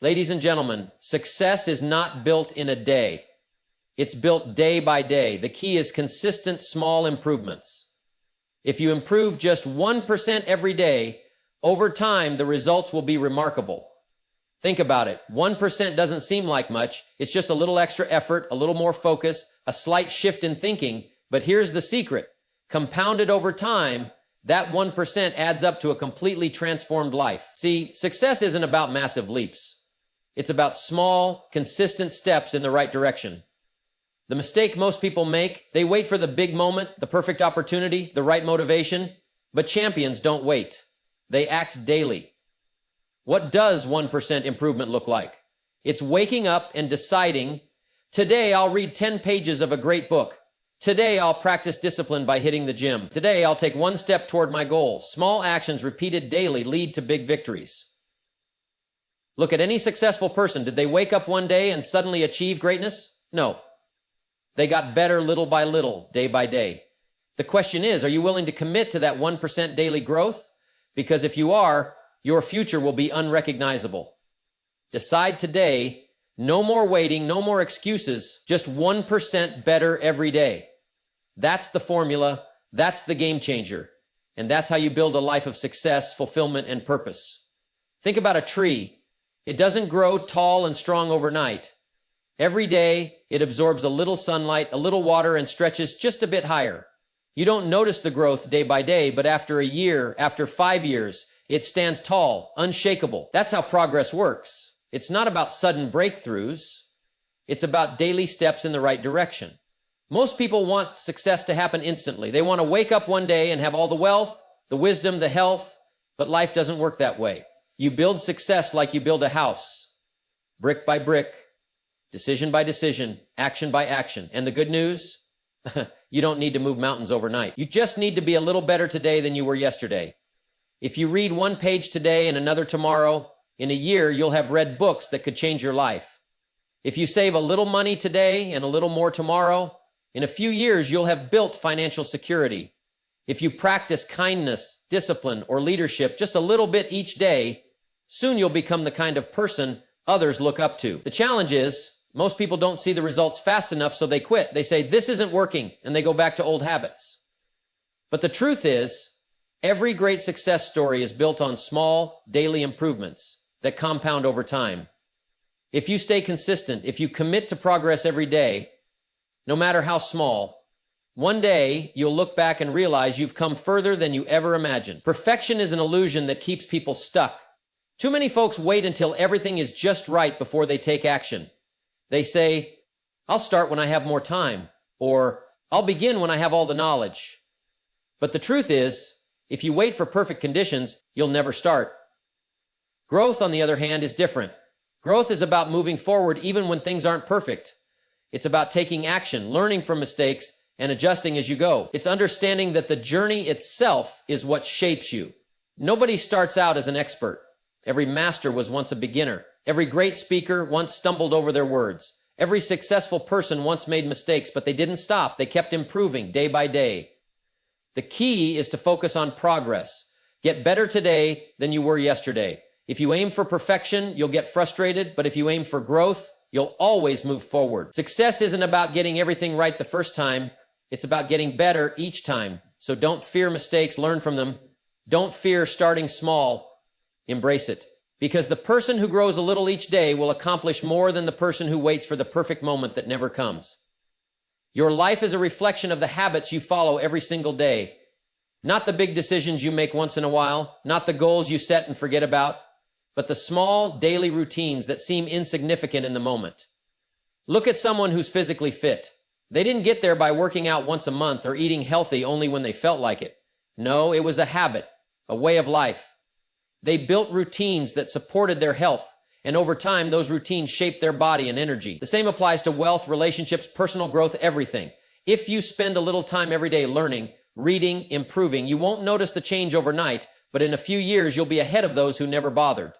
Ladies and gentlemen, success is not built in a day. It's built day by day. The key is consistent small improvements. If you improve just 1% every day, over time, the results will be remarkable. Think about it. 1% doesn't seem like much. It's just a little extra effort, a little more focus, a slight shift in thinking. But here's the secret. Compounded over time, that 1% adds up to a completely transformed life. See, success isn't about massive leaps. It's about small, consistent steps in the right direction. The mistake most people make, they wait for the big moment, the perfect opportunity, the right motivation, but champions don't wait. They act daily. What does 1% improvement look like? It's waking up and deciding, today I'll read 10 pages of a great book. Today I'll practice discipline by hitting the gym. Today I'll take one step toward my goal. Small actions repeated daily lead to big victories. Look at any successful person. Did they wake up one day and suddenly achieve greatness? No. They got better little by little, day by day. The question is, are you willing to commit to that 1% daily growth? Because if you are, your future will be unrecognizable. Decide today, no more waiting, no more excuses, just 1% better every day. That's the formula, that's the game changer, and that's how you build a life of success, fulfillment, and purpose. Think about a tree. It doesn't grow tall and strong overnight. Every day, it absorbs a little sunlight, a little water, and stretches just a bit higher. You don't notice the growth day by day, but after a year, after 5 years, it stands tall, unshakable. That's how progress works. It's not about sudden breakthroughs. It's about daily steps in the right direction. Most people want success to happen instantly. They want to wake up one day and have all the wealth, the wisdom, the health, but life doesn't work that way. You build success like you build a house, brick by brick, decision by decision, action by action. And the good news? You don't need to move mountains overnight. You just need to be a little better today than you were yesterday. If you read one page today and another tomorrow, in a year, you'll have read books that could change your life. If you save a little money today and a little more tomorrow, in a few years, you'll have built financial security. If you practice kindness, discipline, or leadership just a little bit each day, soon you'll become the kind of person others look up to. The challenge is, most people don't see the results fast enough, so they quit. They say, this isn't working, and they go back to old habits. But the truth is, every great success story is built on small, daily improvements that compound over time. If you stay consistent, if you commit to progress every day, no matter how small, one day you'll look back and realize you've come further than you ever imagined. Perfection is an illusion that keeps people stuck. Too many folks wait until everything is just right before they take action. They say, I'll start when I have more time, or I'll begin when I have all the knowledge. But the truth is, if you wait for perfect conditions, you'll never start. Growth, on the other hand, is different. Growth is about moving forward even when things aren't perfect. It's about taking action, learning from mistakes, and adjusting as you go. It's understanding that the journey itself is what shapes you. Nobody starts out as an expert. Every master was once a beginner. Every great speaker once stumbled over their words. Every successful person once made mistakes, but they didn't stop. They kept improving day by day. The key is to focus on progress. Get better today than you were yesterday. If you aim for perfection, you'll get frustrated, but if you aim for growth, you'll always move forward. Success isn't about getting everything right the first time. It's about getting better each time. So don't fear mistakes, learn from them. Don't fear starting small. Embrace it. Because the person who grows a little each day will accomplish more than the person who waits for the perfect moment that never comes. Your life is a reflection of the habits you follow every single day. Not the big decisions you make once in a while, not the goals you set and forget about, but the small daily routines that seem insignificant in the moment. Look at someone who's physically fit. They didn't get there by working out once a month or eating healthy only when they felt like it. No, it was a habit, a way of life. They built routines that supported their health, and over time, those routines shaped their body and energy. The same applies to wealth, relationships, personal growth, everything. If you spend a little time every day learning, reading, improving, you won't notice the change overnight, but in a few years, you'll be ahead of those who never bothered.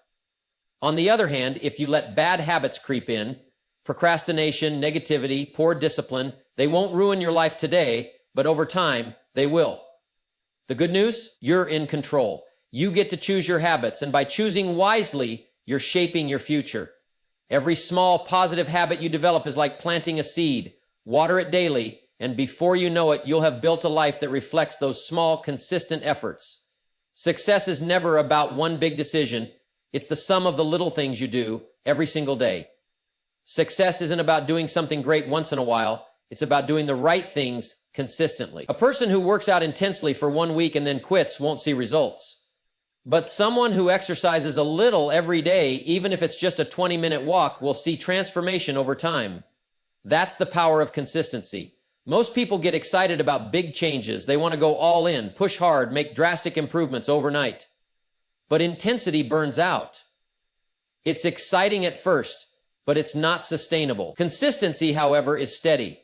On the other hand, if you let bad habits creep in, procrastination, negativity, poor discipline, they won't ruin your life today, but over time, they will. The good news? You're in control. You get to choose your habits, and by choosing wisely, you're shaping your future. Every small positive habit you develop is like planting a seed. Water it daily, and before you know it, you'll have built a life that reflects those small, consistent efforts. Success is never about one big decision. It's the sum of the little things you do every single day. Success isn't about doing something great once in a while. It's about doing the right things consistently. A person who works out intensely for 1 week and then quits won't see results. But someone who exercises a little every day, even if it's just a 20-minute walk, will see transformation over time. That's the power of consistency. Most people get excited about big changes. They want to go all in, push hard, make drastic improvements overnight. But intensity burns out. It's exciting at first, but it's not sustainable. Consistency, however, is steady.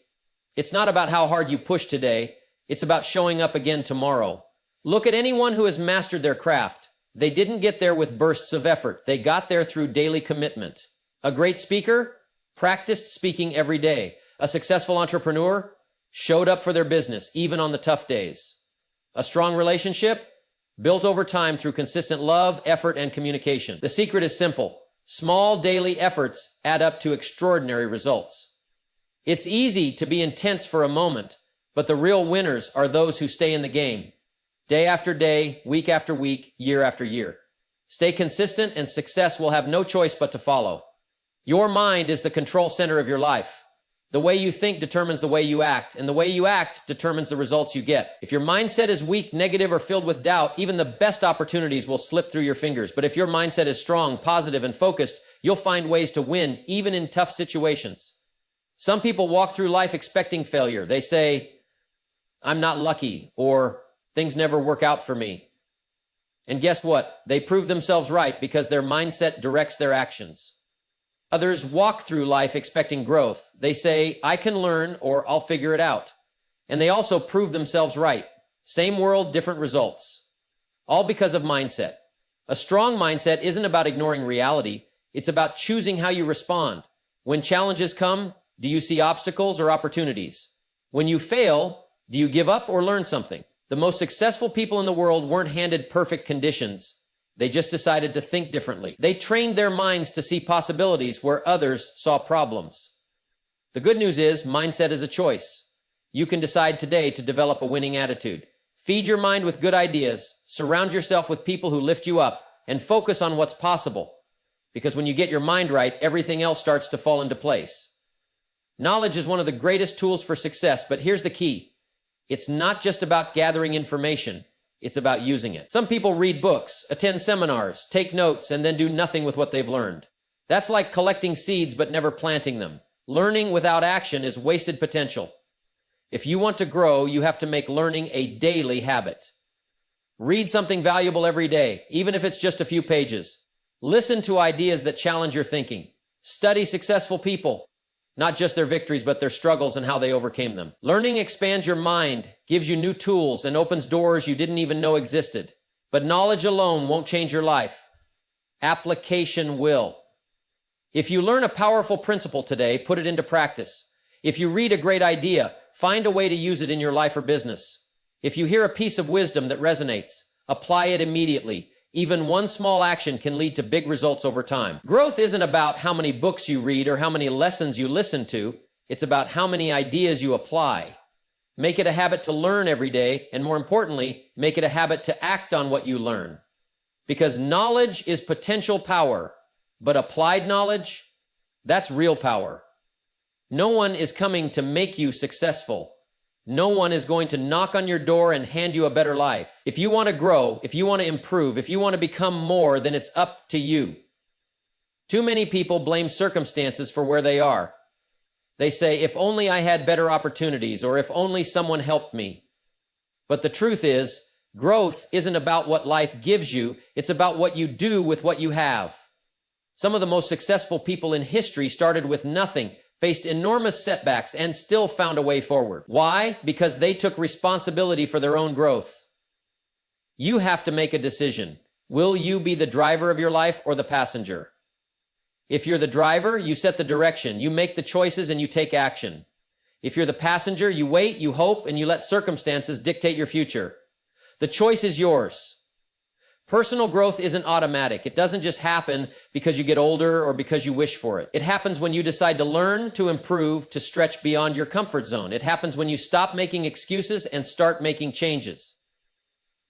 It's not about how hard you push today. It's about showing up again tomorrow. Look at anyone who has mastered their craft. They didn't get there with bursts of effort. They got there through daily commitment. A great speaker practiced speaking every day. A successful entrepreneur showed up for their business, even on the tough days. A strong relationship built over time through consistent love, effort, and communication. The secret is simple. Small daily efforts add up to extraordinary results. It's easy to be intense for a moment, but the real winners are those who stay in the game. Day after day, week after week, year after year. Stay consistent and success will have no choice but to follow. Your mind is the control center of your life. The way you think determines the way you act, and the way you act determines the results you get. If your mindset is weak, negative, or filled with doubt, even the best opportunities will slip through your fingers. But if your mindset is strong, positive, and focused, you'll find ways to win, even in tough situations. Some people walk through life expecting failure. They say, I'm not lucky, or things never work out for me. And guess what? They prove themselves right because their mindset directs their actions. Others walk through life expecting growth. They say, I can learn, or I'll figure it out. And they also prove themselves right. Same world, different results. All because of mindset. A strong mindset isn't about ignoring reality. It's about choosing how you respond. When challenges come, do you see obstacles or opportunities? When you fail, do you give up or learn something? The most successful people in the world weren't handed perfect conditions. They just decided to think differently. They trained their minds to see possibilities where others saw problems. The good news is, mindset is a choice. You can decide today to develop a winning attitude. Feed your mind with good ideas, surround yourself with people who lift you up, and focus on what's possible. Because when you get your mind right, everything else starts to fall into place. Knowledge is one of the greatest tools for success, but here's the key. It's not just about gathering information. It's about using it. Some people read books, attend seminars, take notes, and then do nothing with what they've learned. That's like collecting seeds but never planting them. Learning without action is wasted potential. If you want to grow, you have to make learning a daily habit. Read something valuable every day, even if it's just a few pages. Listen to ideas that challenge your thinking. Study successful people. Not just their victories, but their struggles and how they overcame them. Learning expands your mind, gives you new tools, and opens doors you didn't even know existed. But knowledge alone won't change your life. Application will. If you learn a powerful principle today, put it into practice. If you read a great idea, find a way to use it in your life or business. If you hear a piece of wisdom that resonates, apply it immediately. Even one small action can lead to big results over time. Growth isn't about how many books you read or how many lessons you listen to. It's about how many ideas you apply. Make it a habit to learn every day, and more importantly, make it a habit to act on what you learn. Because knowledge is potential power, but applied knowledge, that's real power. No one is coming to make you successful. No one is going to knock on your door and hand you a better life. If you want to grow, if you want to improve, if you want to become more, then it's up to you. Too many people blame circumstances for where they are. They say, if only I had better opportunities, or if only someone helped me. But the truth is, growth isn't about what life gives you, it's about what you do with what you have. Some of the most successful people in history started with nothing, faced enormous setbacks, and still found a way forward. Why? Because they took responsibility for their own growth. You have to make a decision. Will you be the driver of your life or the passenger? If you're the driver, you set the direction, you make the choices, and you take action. If you're the passenger, you wait, you hope, and you let circumstances dictate your future. The choice is yours. Personal growth isn't automatic. It doesn't just happen because you get older or because you wish for it. It happens when you decide to learn, to improve, to stretch beyond your comfort zone. It happens when you stop making excuses and start making changes.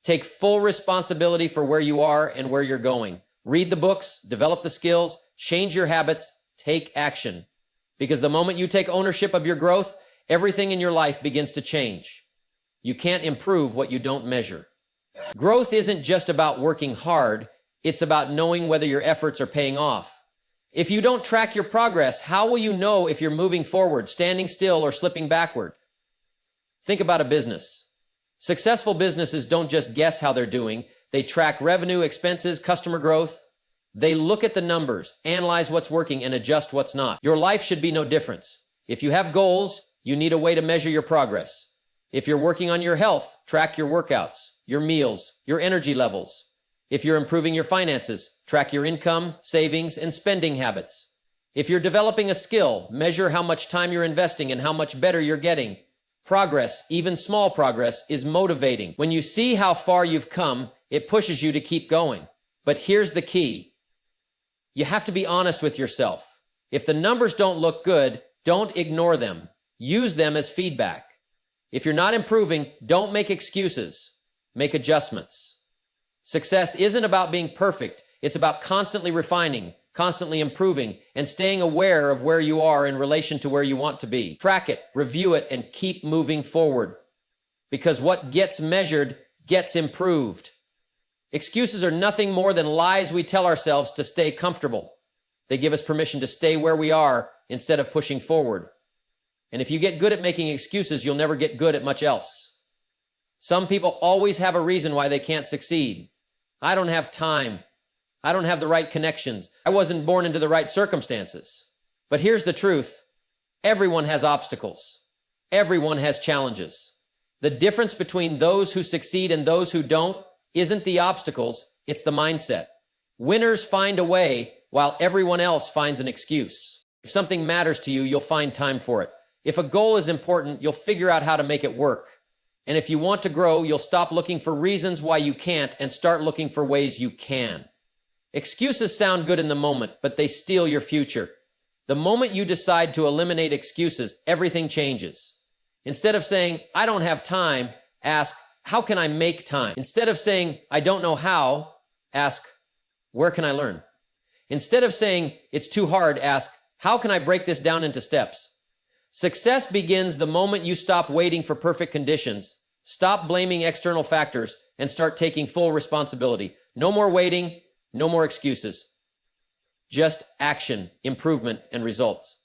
Take full responsibility for where you are and where you're going. Read the books, develop the skills, change your habits, take action. Because the moment you take ownership of your growth, everything in your life begins to change. You can't improve what you don't measure. Growth isn't just about working hard, it's about knowing whether your efforts are paying off. If you don't track your progress, how will you know if you're moving forward, standing still, or slipping backward? Think about a business. Successful businesses don't just guess how they're doing, they track revenue, expenses, customer growth. They look at the numbers, analyze what's working, and adjust what's not. Your life should be no different. If you have goals, you need a way to measure your progress. If you're working on your health, track your workouts, your meals, your energy levels. If you're improving your finances, track your income, savings, and spending habits. If you're developing a skill, measure how much time you're investing and how much better you're getting. Progress, even small progress, is motivating. When you see how far you've come, it pushes you to keep going. But here's the key. You have to be honest with yourself. If the numbers don't look good, don't ignore them. Use them as feedback. If you're not improving, don't make excuses. Make adjustments. Success isn't about being perfect. It's about constantly refining, constantly improving, and staying aware of where you are in relation to where you want to be. Track it, review it, and keep moving forward. Because what gets measured gets improved. Excuses are nothing more than lies we tell ourselves to stay comfortable. They give us permission to stay where we are instead of pushing forward. And if you get good at making excuses, you'll never get good at much else. Some people always have a reason why they can't succeed. I don't have time. I don't have the right connections. I wasn't born into the right circumstances. But here's the truth. Everyone has obstacles. Everyone has challenges. The difference between those who succeed and those who don't isn't the obstacles, it's the mindset. Winners find a way while everyone else finds an excuse. If something matters to you, you'll find time for it. If a goal is important, you'll figure out how to make it work. And if you want to grow, you'll stop looking for reasons why you can't and start looking for ways you can. Excuses sound good in the moment, but they steal your future. The moment you decide to eliminate excuses, everything changes. Instead of saying, I don't have time, ask, how can I make time? Instead of saying, I don't know how, ask, where can I learn? Instead of saying, it's too hard, ask, how can I break this down into steps? Success begins the moment you stop waiting for perfect conditions, stop blaming external factors, and start taking full responsibility. No more waiting, no more excuses. Just action, improvement, and results.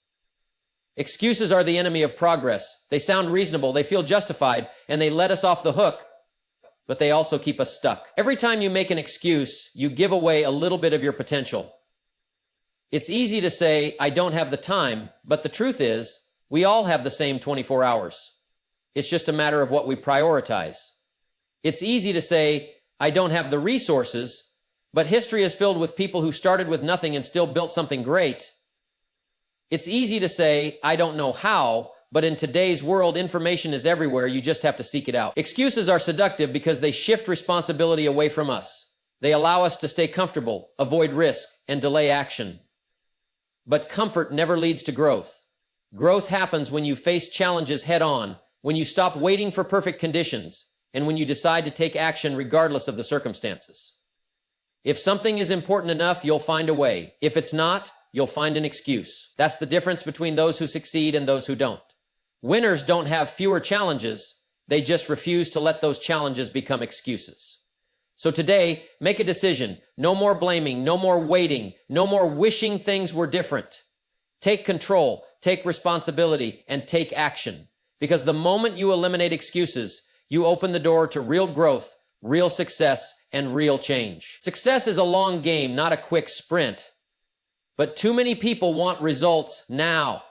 Excuses are the enemy of progress. They sound reasonable, they feel justified, and they let us off the hook, but they also keep us stuck. Every time you make an excuse, you give away a little bit of your potential. It's easy to say, I don't have the time, but the truth is, we all have the same 24 hours. It's just a matter of what we prioritize. It's easy to say, I don't have the resources, but history is filled with people who started with nothing and still built something great. It's easy to say, I don't know how, but in today's world, information is everywhere, you just have to seek it out. Excuses are seductive because they shift responsibility away from us. They allow us to stay comfortable, avoid risk, and delay action. But comfort never leads to growth. Growth happens when you face challenges head on, when you stop waiting for perfect conditions, and when you decide to take action regardless of the circumstances. If something is important enough, you'll find a way. If it's not, you'll find an excuse. That's the difference between those who succeed and those who don't. Winners don't have fewer challenges, they just refuse to let those challenges become excuses. So today, make a decision. No more blaming, no more waiting, no more wishing things were different. Take control, take responsibility, and take action. Because the moment you eliminate excuses, you open the door to real growth, real success, and real change. Success is a long game, not a quick sprint. But too many people want results now.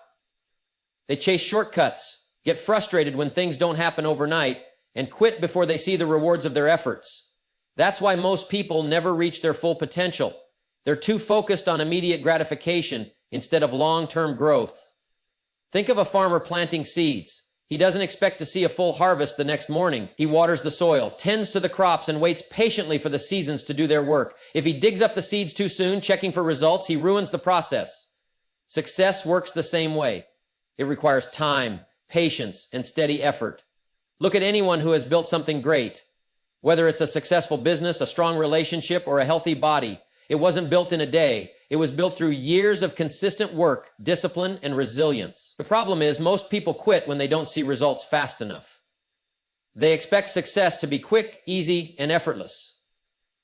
They chase shortcuts, get frustrated when things don't happen overnight, and quit before they see the rewards of their efforts. That's why most people never reach their full potential. They're too focused on immediate gratification instead of long-term growth. Think of a farmer planting seeds. He doesn't expect to see a full harvest the next morning. He waters the soil, tends to the crops, and waits patiently for the seasons to do their work. If he digs up the seeds too soon, checking for results, he ruins the process. Success works the same way. It requires time, patience, and steady effort. Look at anyone who has built something great. Whether it's a successful business, a strong relationship, or a healthy body, it wasn't built in a day. It was built through years of consistent work, discipline, and resilience. The problem is most people quit when they don't see results fast enough. They expect success to be quick, easy, and effortless.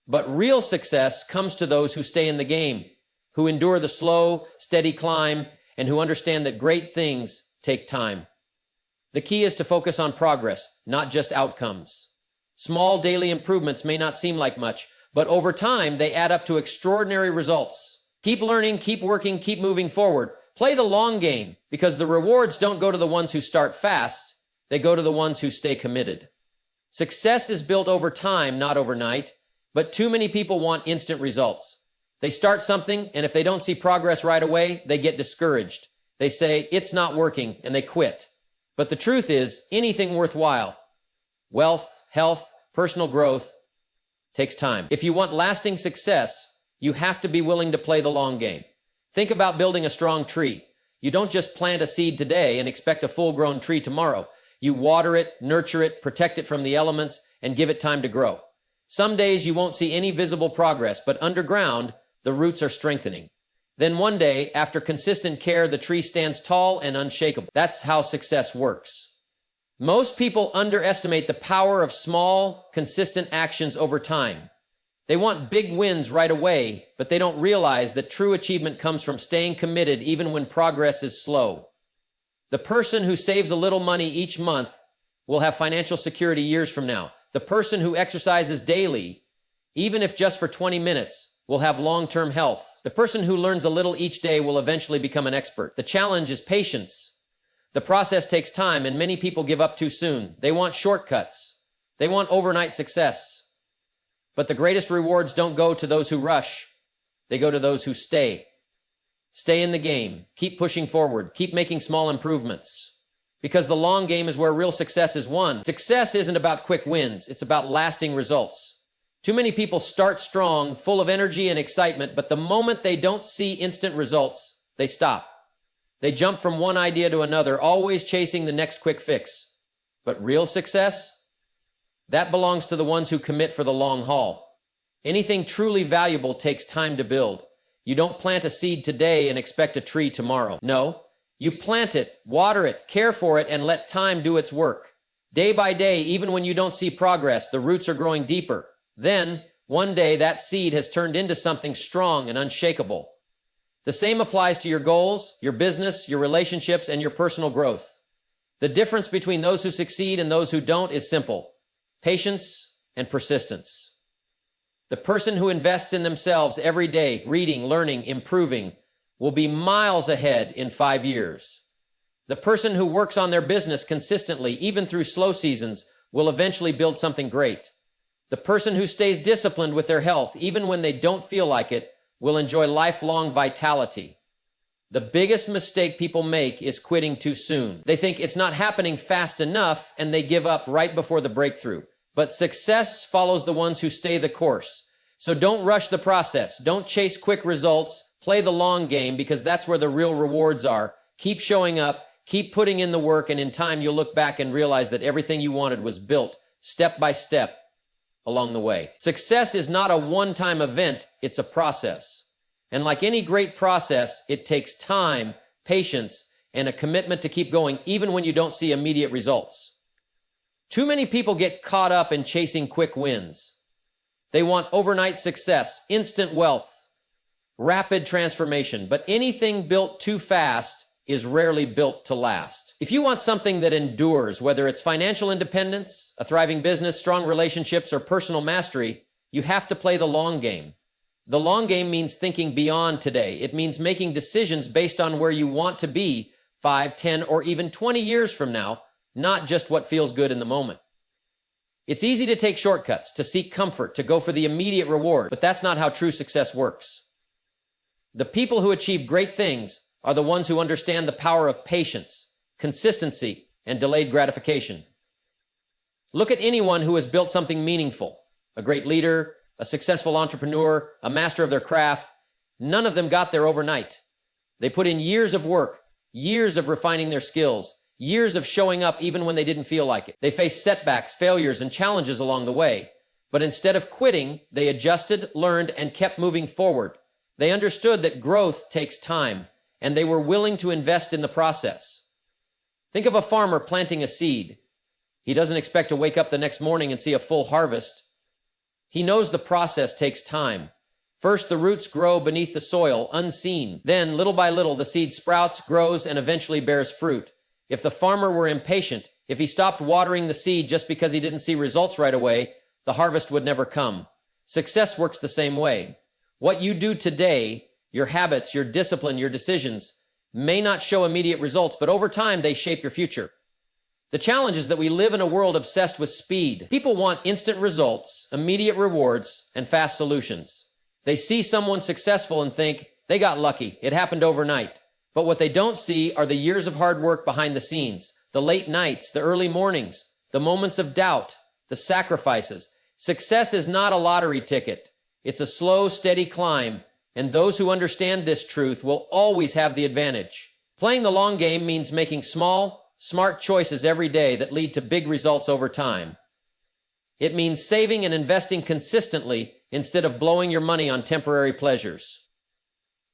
But real success comes to those who stay in the game, who endure the slow, steady climb, and who understand that great things take time. The key is to focus on progress, not just outcomes. Small daily improvements may not seem like much, but over time, they add up to extraordinary results. Keep learning, keep working, keep moving forward. Play the long game, because the rewards don't go to the ones who start fast. They go to the ones who stay committed. Success is built over time, not overnight, but too many people want instant results. They start something, and if they don't see progress right away, they get discouraged. They say, it's not working, and they quit. But the truth is, anything worthwhile, wealth, health, personal growth, takes time. If you want lasting success, you have to be willing to play the long game. Think about building a strong tree. You don't just plant a seed today and expect a full-grown tree tomorrow. You water it, nurture it, protect it from the elements, and give it time to grow. Some days you won't see any visible progress, but underground, the roots are strengthening. Then one day, after consistent care, the tree stands tall and unshakable. That's how success works. Most people underestimate the power of small, consistent actions over time. They want big wins right away, but they don't realize that true achievement comes from staying committed even when progress is slow. The person who saves a little money each month will have financial security years from now. The person who exercises daily, even if just for 20 minutes, will have long-term health. The person who learns a little each day will eventually become an expert. The challenge is patience. The process takes time, and many people give up too soon. They want shortcuts. They want overnight success. But the greatest rewards don't go to those who rush. They go to those who stay. Stay in the game. Keep pushing forward. Keep making small improvements. Because the long game is where real success is won. Success isn't about quick wins. It's about lasting results. Too many people start strong, full of energy and excitement, but the moment they don't see instant results, they stop. They jump from one idea to another, always chasing the next quick fix. But real success? That belongs to the ones who commit for the long haul. Anything truly valuable takes time to build. You don't plant a seed today and expect a tree tomorrow. No, you plant it, water it, care for it, and let time do its work. Day by day, even when you don't see progress, the roots are growing deeper. Then, one day, that seed has turned into something strong and unshakable. The same applies to your goals, your business, your relationships, and your personal growth. The difference between those who succeed and those who don't is simple: patience and persistence. The person who invests in themselves every day, reading, learning, improving, will be miles ahead in 5 years. The person who works on their business consistently, even through slow seasons, will eventually build something great. The person who stays disciplined with their health, even when they don't feel like it, will enjoy lifelong vitality. The biggest mistake people make is quitting too soon. They think it's not happening fast enough, and they give up right before the breakthrough. But success follows the ones who stay the course. So don't rush the process. Don't chase quick results. Play the long game, because that's where the real rewards are. Keep showing up, keep putting in the work, and in time you'll look back and realize that everything you wanted was built step by step along the way. Success is not a one-time event, it's a process. And like any great process, it takes time, patience, and a commitment to keep going even when you don't see immediate results. Too many people get caught up in chasing quick wins. They want overnight success, instant wealth, rapid transformation, but anything built too fast is rarely built to last. If you want something that endures, whether it's financial independence, a thriving business, strong relationships, or personal mastery, you have to play the long game. The long game means thinking beyond today. It means making decisions based on where you want to be 5, 10, or even 20 years from now, not just what feels good in the moment. It's easy to take shortcuts, to seek comfort, to go for the immediate reward, but that's not how true success works. The people who achieve great things are the ones who understand the power of patience, consistency, and delayed gratification. Look at anyone who has built something meaningful, a great leader, a successful entrepreneur, a master of their craft. None of them got there overnight. They put in years of work, years of refining their skills, years of showing up even when they didn't feel like it. They faced setbacks, failures, and challenges along the way. But instead of quitting, they adjusted, learned, and kept moving forward. They understood that growth takes time, and they were willing to invest in the process. Think of a farmer planting a seed. He doesn't expect to wake up the next morning and see a full harvest. He knows the process takes time. First, the roots grow beneath the soil, unseen. Then, little by little, the seed sprouts, grows, and eventually bears fruit. If the farmer were impatient, if he stopped watering the seed just because he didn't see results right away, the harvest would never come. Success works the same way. What you do today, your habits, your discipline, your decisions, may not show immediate results, but over time, they shape your future. The challenge is that we live in a world obsessed with speed. People want instant results, immediate rewards, and fast solutions. They see someone successful and think, they got lucky, it happened overnight. But what they don't see are the years of hard work behind the scenes, the late nights, the early mornings, the moments of doubt, the sacrifices. Success is not a lottery ticket. It's a slow, steady climb, and those who understand this truth will always have the advantage. Playing the long game means making small, smart choices every day that lead to big results over time. It means saving and investing consistently instead of blowing your money on temporary pleasures.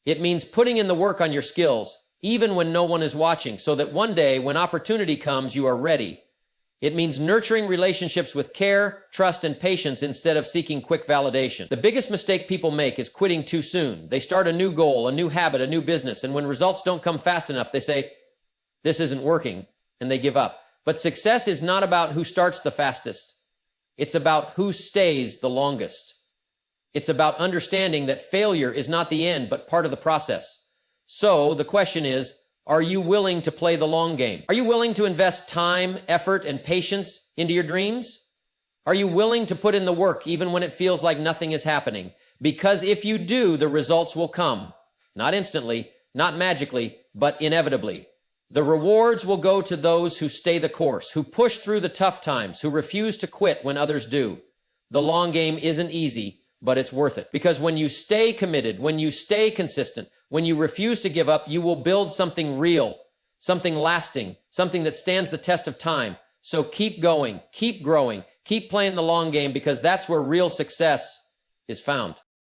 It means putting in the work on your skills, even when no one is watching, so that one day, when opportunity comes, you are ready. It means nurturing relationships with care, trust, and patience instead of seeking quick validation. The biggest mistake people make is quitting too soon. They start a new goal, a new habit, a new business, and when results don't come fast enough, they say, "This isn't working," and they give up. But success is not about who starts the fastest. It's about who stays the longest. It's about understanding that failure is not the end, but part of the process. So the question is, are you willing to play the long game? Are you willing to invest time, effort, and patience into your dreams? Are you willing to put in the work even when it feels like nothing is happening? Because if you do, the results will come. Not instantly, not magically, but inevitably. The rewards will go to those who stay the course, who push through the tough times, who refuse to quit when others do. The long game isn't easy, but it's worth it. Because when you stay committed, when you stay consistent, when you refuse to give up, you will build something real, something lasting, something that stands the test of time. So keep going, keep growing, keep playing the long game, because that's where real success is found.